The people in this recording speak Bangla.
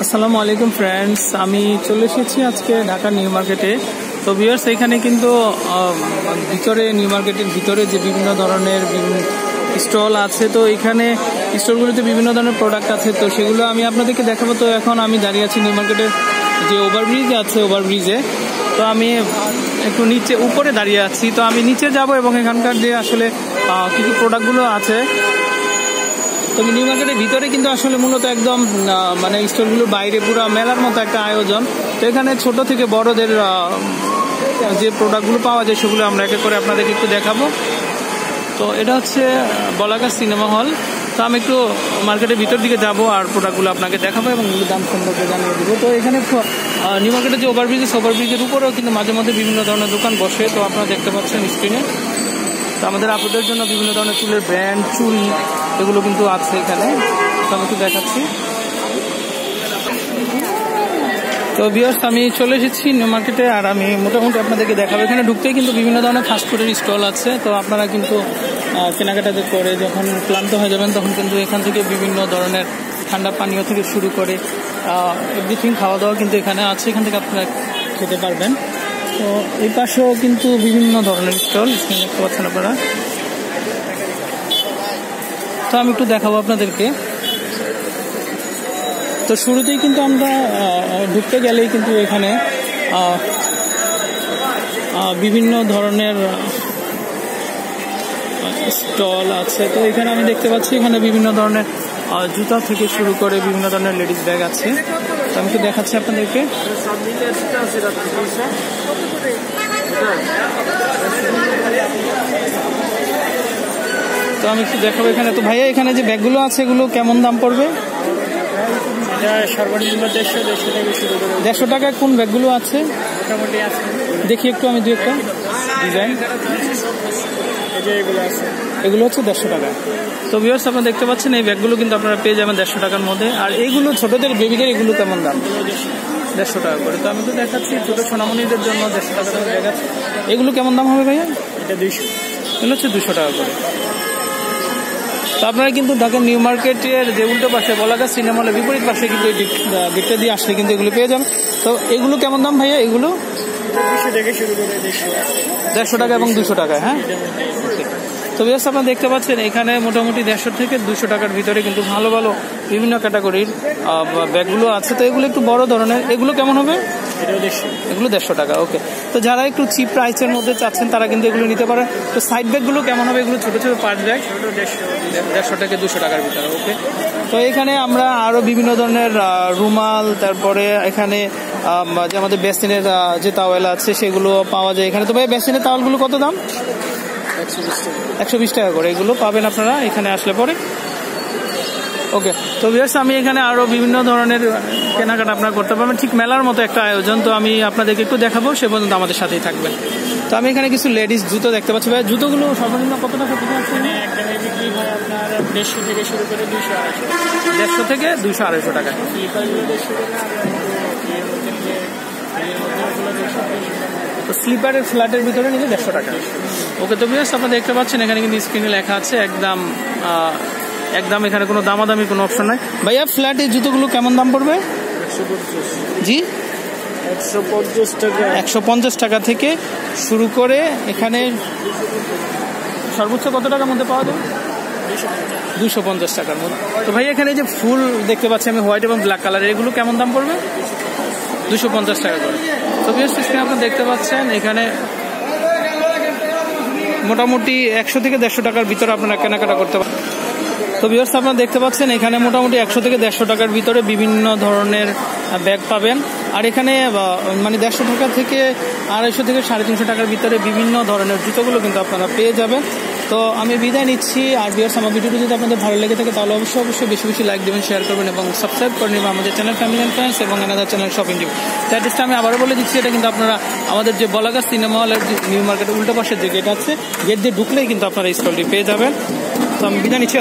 আসসালামু আলাইকুম ফ্রেন্ডস, আমি চলে এসেছি আজকে ঢাকা নিউ মার্কেটে। তো ভিউয়ার্স, এখানে কিন্তু ভিতরে নিউ মার্কেটের ভিতরে যে বিভিন্ন ধরনের স্টল আছে, তো এখানে স্টলগুলোতে বিভিন্ন ধরনের প্রোডাক্ট আছে, তো সেগুলো আমি আপনাদেরকে দেখাবো। তো এখন আমি দাঁড়িয়ে আছি নিউ মার্কেটের যে ওভারব্রিজ আছে, ওভারব্রিজে। তো আমি একটু নিচে উপরে দাঁড়িয়ে আছি, তো আমি নিচে যাব এবং এখানকার যে আসলে কী কী প্রোডাক্টগুলো আছে। তো নিউ মার্কেটের ভিতরে কিন্তু আসলে মূলত একদম মানে স্টলগুলোর বাইরে পুরো মেলার মতো একটা আয়োজন। তো এখানে ছোট থেকে বড়দের যে প্রোডাক্টগুলো পাওয়া যায় সেগুলো আমরা একে করে আপনাদেরকে একটু দেখাবো। তো এটা হচ্ছে বলাকা সিনেমা হল। তো আমি একটু মার্কেটের ভিতর দিকে যাব আর প্রোডাক্টগুলো আপনাকে দেখাবো এবং দাম সম্পর্কে জানিয়ে দেবো। তো এখানে নিউ মার্কেটের যে ওভারব্রিজ আছে, ওভারব্রিজের উপরেও কিন্তু মাঝে মধ্যে বিভিন্ন ধরনের দোকান বসে। তো আপনারা দেখতে পাচ্ছেন স্ক্রিনে। তো আমাদের আপুদের জন্য বিভিন্ন ধরনের চুলের ব্র্যান্ড, চুড়ি এগুলো কিন্তু আছে এখানে। তো আমি একটু দেখাচ্ছি। তো ভিউয়ার্স, আমি চলে এসেছি নিউ মার্কেটে আর আমি মোটামুটি আপনাদেরকে দেখাবো। এখানে ঢুকতেই কিন্তু বিভিন্ন ধরনের ফাস্টফুডের স্টল আছে। তো আপনারা কিন্তু কেনাকাটা করে যখন ক্লান্ত হয়ে যাবেন তখন কিন্তু এখান থেকে বিভিন্ন ধরনের ঠান্ডা পানীয় থেকে শুরু করে এভরিথিং খাওয়া দাওয়া কিন্তু এখানে আছে, এখান থেকে আপনারা খেতে পারবেন। তো এই পাশেও কিন্তু বিভিন্ন ধরনের স্টল দেখতে পাচ্ছেন আপনারা। তো আমি একটু দেখাবো আপনাদেরকে। তো শুরুতেই কিন্তু আমরা ঢুকতে গেলেই কিন্তু এখানে বিভিন্ন ধরনের স্টল আছে। তো এখানে আমি দেখতে পাচ্ছি এখানে বিভিন্ন ধরনের জুতা থেকে শুরু করে বিভিন্ন ধরনের লেডিস ব্যাগ আছে। তো আমি একটু দেখাচ্ছি আপনাদেরকে। তো আমি একটু দেখাবো এখানে। তো ভাইয়া, এখানে যে ব্যাগগুলো আছে এগুলো কেমন দাম পড়বে? সর্বনিম্ন 150 থেকে শুরু করে 150 টাকায় কোন ব্যাগগুলো আছে? মোটামুটি আছে, দেখি একটু আমি দু একটা ডিজাইন। এগুলো হচ্ছে 150 টাকা। তো ভিউয়ার্স, আপনারা দেখতে পাচ্ছেন এই ব্যাগগুলো কিন্তু আপনারা পেয়ে যাবেন 150 টাকার মধ্যে। আর এইগুলো ছোটদের বেবিদের এগুলো কেমন দাম? 150 টাকা করে। তো আমি তো দেখাচ্ছি ছোট সোনামণিদের জন্য 150 টাকা করে ব্যাগ আছে। এগুলো কেমন দাম হবে ভাইয়া? এটা 200। এগুলো হচ্ছে 200 টাকা করে। তো আপনারা কিন্তু ঢাকা নিউ মার্কেটের যে উল্টো পাশে বলাকা সিনেমা হলের বিপরীত পাশে কিন্তু এই গেটটা দিয়ে আসলে কিন্তু এগুলো পেয়ে যান। তো এগুলো কেমন দাম ভাইয়া? এগুলো 200 থেকে শুরু করে 150 টাকা এবং 200 টাকা। হ্যাঁ, তো ভিউয়ার্স, আপনারা দেখতে পাচ্ছেন এখানে মোটামুটি 150 থেকে 200 টাকার ভিতরে কিন্তু ভালো ভালো বিভিন্ন ক্যাটাগরির ব্যাগগুলো আছে। তো এগুলো একটু বড় ধরনের, এগুলো কেমন হবে? এগুলো 150 টাকা। ওকে। তো যারা একটু চিপ প্রাইসের মধ্যে চাচ্ছেন তারা কিন্তু এগুলো নিতে পারে। তো সাইড ব্যাগগুলো কেমন হবে? এগুলো ছোট ছোট পার্ট ব্যাগ 150 থেকে 200 টাকার ভিতরে। ওকে। তো এখানে আমরা আরো বিভিন্ন ধরনের রুমাল, তারপরে এখানে যে আমাদের বেসিনের যে তাওয়াল আছে সেগুলো পাওয়া যায় এখানে। তো ভাই, বেসিনের তাওয়ালগুলো কত দাম? 120 টাকা করে। এগুলো পাবেন আপনারা এখানে আসলে পরে। ওকে। তো ভিউয়ার্স, আমি এখানে আরো বিভিন্ন ধরনের কেনাকাটা আপনারা করতে পারবেন, ঠিক মেলার মতো একটা আয়োজন। তো আমি আপনাদেরকে একটু দেখাবো, সে পর্যন্ত আমাদের সাথেই থাকবেন। তো আমি এখানে কিছু লেডিস জুতো দেখতে পাচ্ছি। ভাই, জুতোগুলো সর্বনিম্ন কত টাকা থেকে আছে? একদমই বিক্রি হয় আপনার 150 থেকে শুরু করে 200-250। 150 থেকে 200-250 টাকা। তো স্লিপারের ফ্ল্যাটের ভিতরে নিলে 150 টাকা। ওকে। তো ভিউয়ার্স, আপনারা দেখতে পাচ্ছেন এখানে কিন্তু স্ক্রিনে লেখা আছে একদম এখানে কোনো দামাদামি কোনো অপশন নাই। ভাইয়া, ফ্ল্যাটের জুতোগুলো কেমন দাম পড়বে? 150। জি, 150 টাকা। 150 টাকা থেকে শুরু করে এখানে সর্বোচ্চ কত টাকার মধ্যে পাওয়া যায়? 250 টাকার মধ্যে। তো ভাই, এখানে যে ফুল দেখতে পাচ্ছি আমি হোয়াইট এবং ব্ল্যাক কালারের, এগুলো কেমন দাম পড়বে? 250 টাকা করে। তো ভিউয়ার্স, স্ক্রিনে আপনারা দেখতে পাচ্ছেন এখানে মোটামুটি 100 থেকে 150 টাকার ভিতরে আপনারা কেনাকাটা করতে পারেন। তো ভিউয়ার্স, আপনারা দেখতে পাচ্ছেন এখানে মোটামুটি 100 থেকে 150 টাকার ভিতরে বিভিন্ন ধরনের ব্যাগ পাবেন। আর এখানে মানে 150 টাকা থেকে 250 থেকে 350 টাকার ভিতরে বিভিন্ন ধরনের জুতোগুলো কিন্তু আপনারা পেয়ে যাবেন। তো আমি বিদায় নিচ্ছি। আর ভিউয়ার্স, আমার ভিডিওটি যদি আপনাদের ভালো লেগে থাকে তাহলে অবশ্যই বেশি বেশি লাইক দেবেন, শেয়ার করবেন এবং সাবস্ক্রাইব করে নেবেন আমাদের চ্যানেল ফ্যামিলি এন্ড ফ্রেন্ডস এবং অ্যানাদার চ্যানেল শপিং টিপ। অ্যাড্রেসটা আমি আবারও বলে দিচ্ছি, এটা কিন্তু আপনারা আমাদের যে বলাকা সিনেমা হলের নিউ মার্কেটের উল্টো পাশের যে গেট আছে, গেট দিয়ে ঢুকলেই কিন্তু আপনারা স্টলটি পেয়ে যাবেন। তো আমি বিদায় নিচ্ছি।